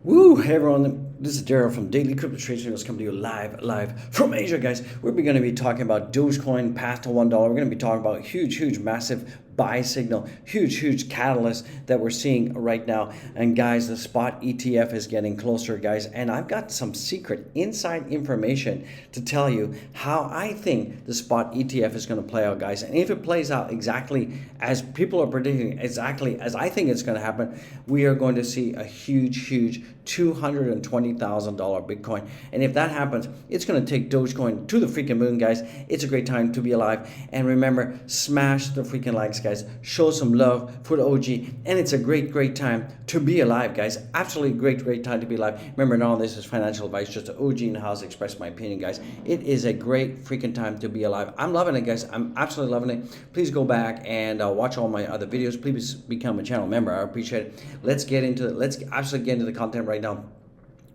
Woo! Hey everyone, this is Daryl from Daily Crypto Trades. Let's come to you live from Asia, guys. We're going to be talking about Dogecoin past to $1. We're going to be talking about huge, massive buy signal, huge catalyst that we're seeing right now. And guys, the spot ETF is getting closer, guys. And I've got some secret inside information to tell you how I think the spot ETF is going to play out, guys. And if it plays out exactly as people are predicting, exactly as I think it's going to happen, we are going to see a huge $220,000 Bitcoin. And if that happens, it's going to take Dogecoin to the freaking moon, guys. It's a great time to be alive. And remember, smash the freaking likes, guys. Show some love for the OG. And it's a great time to be alive, guys. Absolutely great time to be alive. Remember, none of this is financial advice, just the OG in the house express my opinion, guys. It is a great freaking time to be alive. I'm loving it, guys. I'm absolutely loving it. Please go back and watch all my other videos. Please become a channel member. I appreciate it. Let's get into it. Let's absolutely get into the content right now.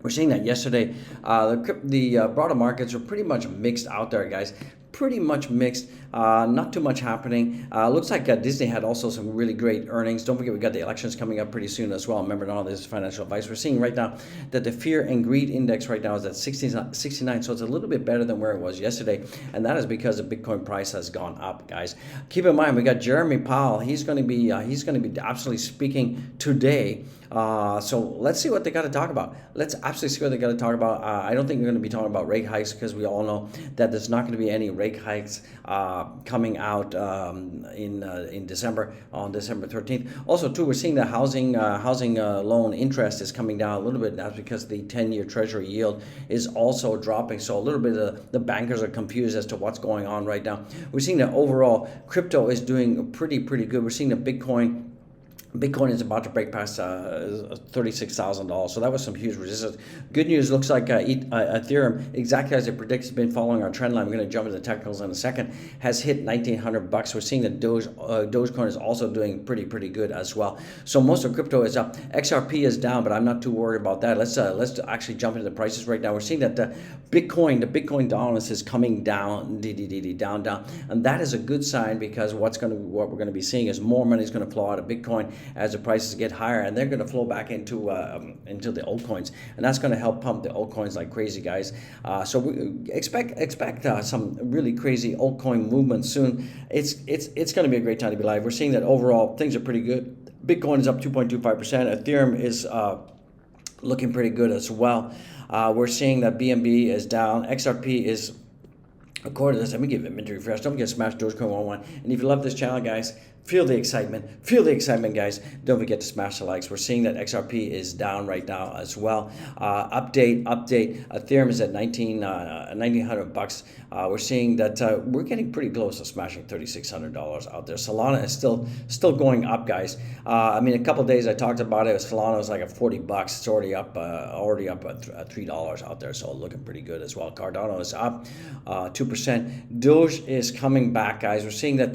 We're seeing that yesterday. The broader markets are pretty much mixed out there, guys. Pretty much mixed, not too much happening. Looks like Disney had also some really great earnings. Don't forget, we got the elections coming up pretty soon as well. Remember, none of this is financial advice. We're seeing right now that the fear and greed index right now is at 69, so it's a little bit better than where it was yesterday, and that is because the Bitcoin price has gone up, guys. Keep in mind, we got Jeremy Powell. He's going to be absolutely speaking today. So let's see what they got to talk about. Let's absolutely see what they got to talk about. I don't think we're going to be talking about rate hikes because we all know that there's not going to be any rate hikes coming out in December, on December 13th. Also, too, we're seeing the housing loan interest is coming down a little bit. That's because the 10-year Treasury yield is also dropping. So a little bit of the bankers are confused as to what's going on right now. We're seeing that overall crypto is doing pretty good. We're seeing the Bitcoin is about to break past $36,000, so that was some huge resistance. Good news, looks like Ethereum, exactly as it predicts, has been following our trend line. We're going to jump into the technicals in a second. Has hit $1,900. We're seeing that Dogecoin is also doing pretty good as well. So most of crypto is up. XRP is down, but I'm not too worried about that. Let's actually jump into the prices right now. We're seeing that the Bitcoin dominance is coming down, down, and that is a good sign because what we're going to be seeing is more money is going to flow out of Bitcoin as the prices get higher, and they're going to flow back into the altcoins, and that's going to help pump the altcoins like crazy, guys. So we expect some really crazy altcoin movement soon. It's going to be a great time to be live. We're seeing that overall things are pretty good. Bitcoin is up 2.25%. Ethereum is looking pretty good as well. We're seeing that BNB is down. XRP is, according to this, let me give inventory refresh. Don't forget to smash Dogecoin 101. And if you love this channel, guys, feel the excitement, guys. Don't forget to smash the likes. We're seeing that XRP is down right now as well. Update. Ethereum is at $1,900. We're seeing that we're getting pretty close to smashing $3,600 out there. Solana is still going up, guys. I mean, a couple of days I talked about it. Solana was like at $40. It's already up at $3 out there. So looking pretty good as well. Cardano is up 2%. Doge is coming back, guys. We're seeing that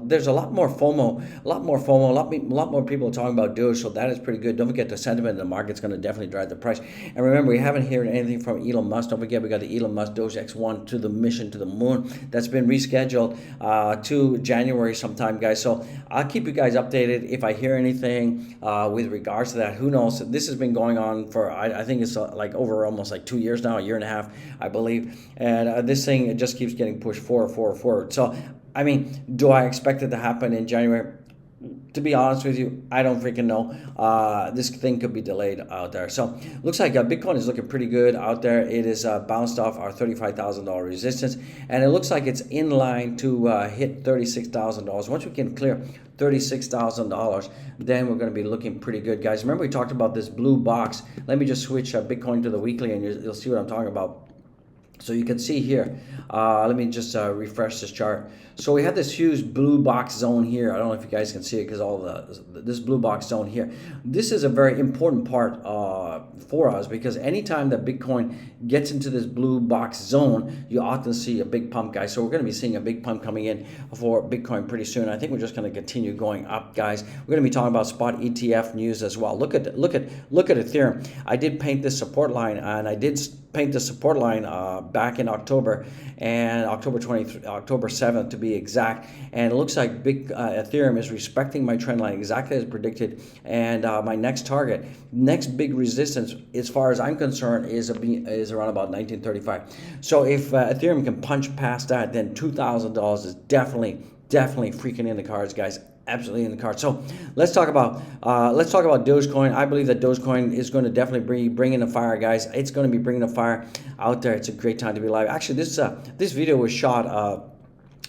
there's a lot more FOMO, a lot more people talking about Doge, so that is pretty good. Don't forget the sentiment in the market's going to definitely drive the price. And remember, we haven't heard anything from Elon Musk. Don't forget, we got the Elon Musk Doge X1 to the mission to the moon. That's been rescheduled to January sometime, guys. So I'll keep you guys updated if I hear anything with regards to that. Who knows? This has been going on for, I think it's like over almost like 2 years now, a year and a half, I believe. And this thing, it just keeps getting pushed forward. So I mean, do I expect it to happen in January? To be honest with you, I don't freaking know. This thing could be delayed out there. So looks like Bitcoin is looking pretty good out there. It is bounced off our $35,000 resistance, and it looks like it's in line to hit $36,000. Once we can clear $36,000, then we're going to be looking pretty good, guys. Remember, we talked about this blue box. Let me just switch Bitcoin to the weekly, and you'll see what I'm talking about. So you can see here, let me just refresh this chart. So we have this huge blue box zone here. I don't know if you guys can see it because this blue box zone here. This is a very important part for us because anytime that Bitcoin gets into this blue box zone, you often see a big pump, guys. So we're going to be seeing a big pump coming in for Bitcoin pretty soon. I think we're just going to continue going up, guys. We're going to be talking about spot ETF news as well. Look at Ethereum. I did paint this support line, and I did paint the support line back in October, and October 7th to be exact. And it looks like Ethereum is respecting my trend line exactly as predicted. And my next target, next big resistance, as far as I'm concerned, is around about 1935. So if Ethereum can punch past that, then $2,000 is definitely freaking in the cards, guys. Absolutely in the cards. So let's talk about Dogecoin. I believe that Dogecoin is going to definitely bring in the fire, guys. It's going to be bringing the fire out there. It's a great time to be live. Actually, this video was shot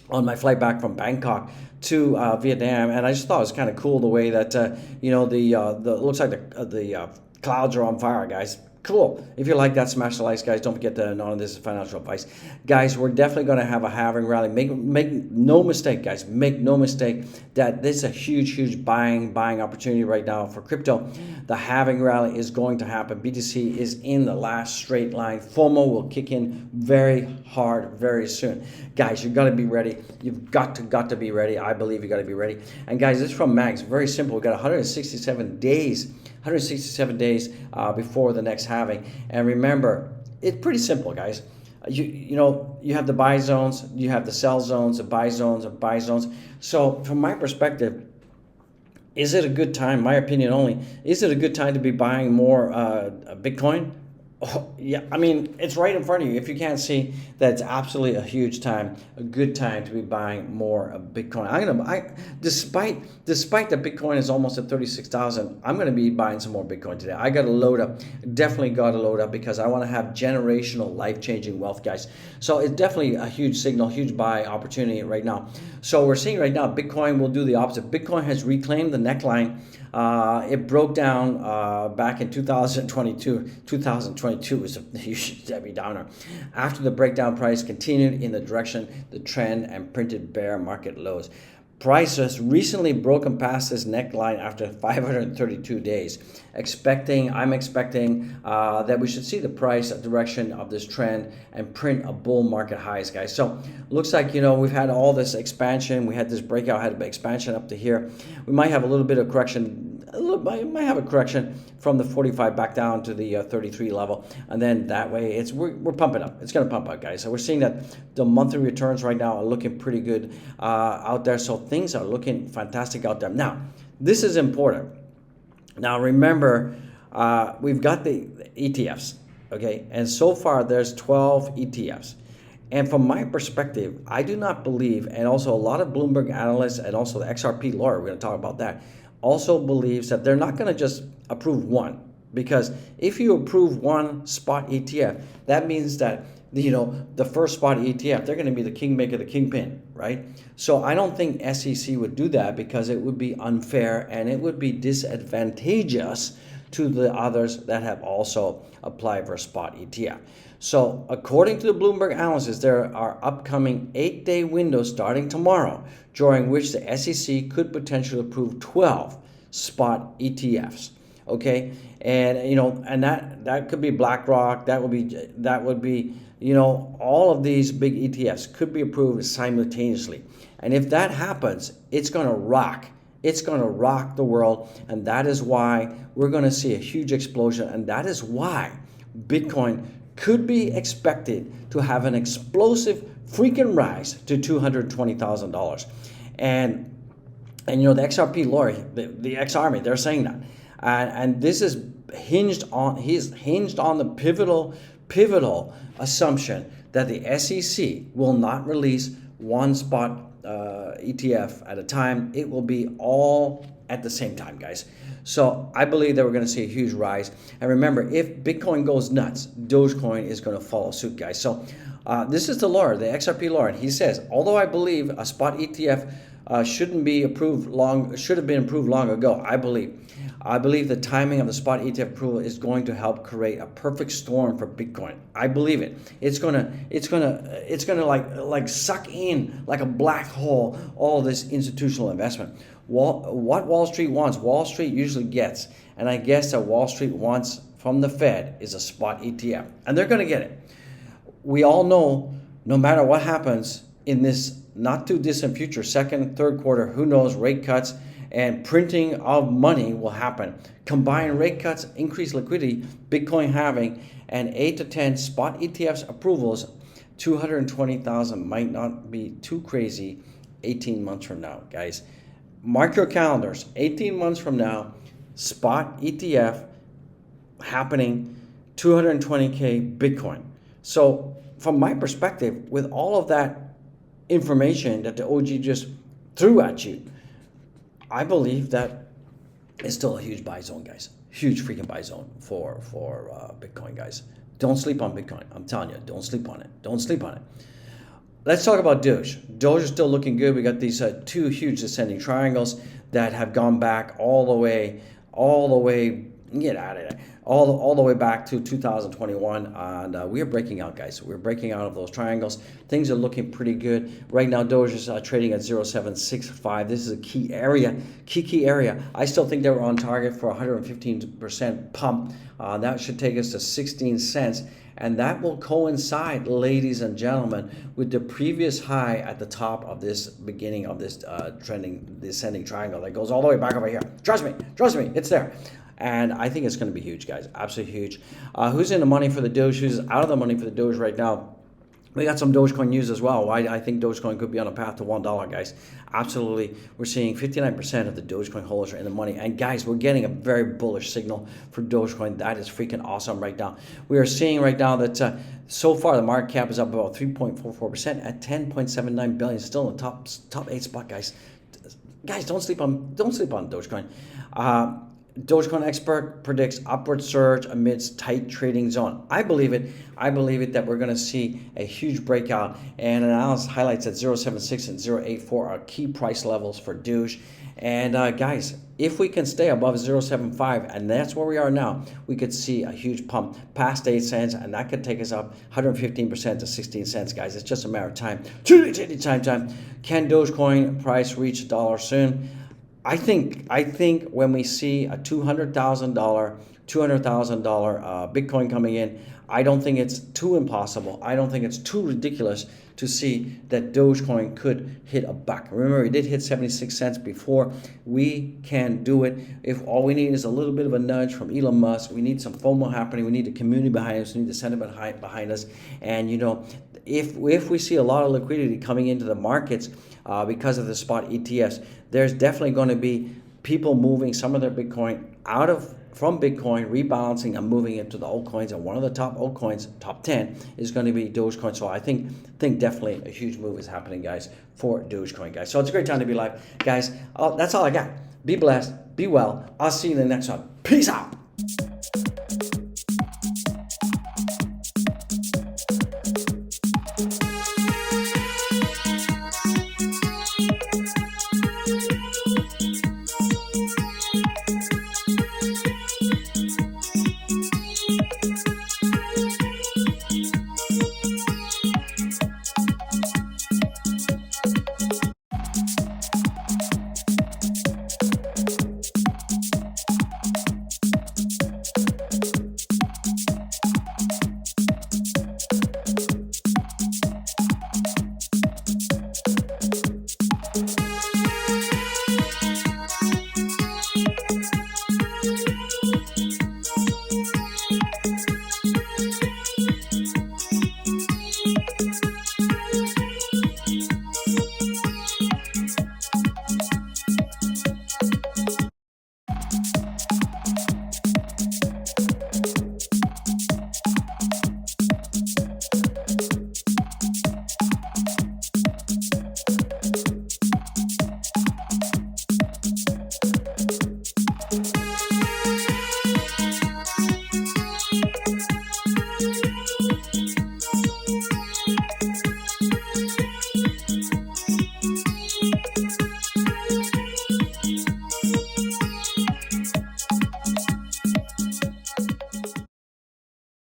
on my flight back from Bangkok to Vietnam, and I just thought it was kind of cool the way that looks like the clouds are on fire, guys. Cool. If you like that, smash the likes, guys. Don't forget to none of this is financial advice. Guys, we're definitely going to have a halving rally. Make no mistake, guys. Make no mistake that this is a huge buying opportunity right now for crypto. The halving rally is going to happen. BTC is in the last straight line. FOMO will kick in very hard very soon. Guys, you've got to be ready. You've got to be ready. I believe you got to be ready. And guys, this is from Max. Very simple. We've got 167 days before the next halving. And remember, it's pretty simple, guys. You have the buy zones, you have the sell zones, the buy zones, and buy zones. So from my perspective, is it a good time, my opinion only, is it a good time to be buying more Bitcoin? Oh, yeah, I mean, it's right in front of you. If you can't see, that's absolutely a huge time, a good time to be buying more Bitcoin. Despite that Bitcoin is almost at 36,000, I'm gonna be buying some more Bitcoin today. I got to load up, definitely got to load up because I want to have generational, life-changing wealth, guys. So it's definitely a huge signal, huge buy opportunity right now. So we're seeing right now, Bitcoin will do the opposite. Bitcoin has reclaimed the neckline. It broke down back in 2022. 2022 was a huge heavy downer. After the breakdown, price continued in the direction, the trend, and printed bear market lows. Price has recently broken past this neckline after 532 days. I'm expecting that we should see the price direction of this trend and print a bull market highs, guys. So looks like, we've had all this expansion. We had this breakout, had expansion up to here. We might have a little bit of correction. Might have a correction from the 45 back down to the 33 level, and then that way we're pumping up. It's going to pump up, guys. So we're seeing that the monthly returns right now are looking pretty good out there. So things are looking fantastic out there. Now, this is important. Now remember, we've got the ETFs, okay, and so far there's 12 ETFs. And from my perspective, I do not believe, and also a lot of Bloomberg analysts and also the XRP lawyer, we're going to talk about that, also believes that they're not going to just approve one, because if you approve one spot ETF, that means that the first spot ETF, they're going to be the kingmaker, the kingpin, right? So I don't think SEC would do that because it would be unfair and it would be disadvantageous to the others that have also applied for a spot ETF. So according to the Bloomberg analysis, there are upcoming 8-day windows starting tomorrow, during which the SEC could potentially approve 12 spot ETFs. Okay, and and that could be BlackRock. That would be all of these big ETFs could be approved simultaneously. And if that happens, it's going to rock. It's going to rock the world, and that is why we're going to see a huge explosion, and that is why Bitcoin could be expected to have an explosive freaking rise to $220,000. And the XRP lawyer, the ex-army, they're saying that. And this is hinged on the pivotal assumption that the SEC will not release one spot ETF at a time. It will be all at the same time, guys. So I believe that we're going to see a huge rise. And remember, if Bitcoin goes nuts, Dogecoin is going to follow suit, guys. So this is the lawyer, the XRP lawyer. He says, although I believe a spot ETF should have been approved long ago, I believe the timing of the spot ETF approval is going to help create a perfect storm for Bitcoin. I believe it. It's gonna like suck in like a black hole all this institutional investment. What Wall Street wants, Wall Street usually gets, and I guess that Wall Street wants from the Fed is a spot ETF, and they're gonna get it. We all know, no matter what happens in this not too distant future, second, third quarter, who knows, rate cuts and printing of money will happen. Combined rate cuts, increased liquidity, Bitcoin halving, and 8 to 10 spot ETFs approvals 220,000 might not be too crazy 18 months from now, guys. Mark your calendars. 18 months from now, spot ETF happening, 220K Bitcoin. So from my perspective, with all of that information that the OG just threw at you, I believe that it's still a huge buy zone, guys. Huge freaking buy zone for Bitcoin, guys. Don't sleep on Bitcoin. I'm telling you, don't sleep on it. Don't sleep on it. Let's talk about Doge. Doge is still looking good. We got these two huge descending triangles that have gone back all the way, get out of there, all the way back to 2021, and we are breaking out, guys. We're breaking out of those triangles. Things are looking pretty good right now. Doge is trading at 0.765. This is a key area, key area. I still think they were on target for 115% pump. That should take us to 16 cents. And that will coincide, ladies and gentlemen, with the previous high at the top of this beginning of this trending descending triangle that goes all the way back over here. Trust me, it's there. And I think it's going to be huge, guys, absolutely huge. Who's in the money for the Doge? Who's out of the money for the Doge right now? We got some Dogecoin news as well. I think Dogecoin could be on a path to $1, guys. Absolutely. We're seeing 59% of the Dogecoin holders are in the money. And guys, we're getting a very bullish signal for Dogecoin. That is freaking awesome right now. We are seeing right now that so far the market cap is up about 3.44% at 10.79 billion. Still in the top 8 spot, guys. Guys, don't sleep on Dogecoin. Dogecoin expert predicts upward surge amidst tight trading zone. I believe it. I believe it that we're going to see a huge breakout. And analysis highlights that 0.76 and 0.84 are key price levels for Doge. And guys, if we can stay above 0.75, and that's where we are now, we could see a huge pump past 8 cents, and that could take us up 115% to 16 cents, guys. It's just a matter of time. Time. Can Dogecoin price reach $1 soon? I think when we see a $200,000 Bitcoin coming in, I don't think it's too impossible. I don't think it's too ridiculous to see that Dogecoin could hit $1. Remember, it did hit 76 cents before. We can do it. If all we need is a little bit of a nudge from Elon Musk, we need some FOMO happening. We need the community behind us. We need the sentiment behind us. And you know, if we see a lot of liquidity coming into the markets because of the spot ETFs, there's definitely going to be people moving some of their Bitcoin from Bitcoin, rebalancing and moving it to the altcoins. And one of the top altcoins, top 10, is going to be Dogecoin. So I think definitely a huge move is happening, guys, for Dogecoin, guys. So it's a great time to be live, guys. That's all I got. Be blessed. Be well. I'll see you in the next one. Peace out.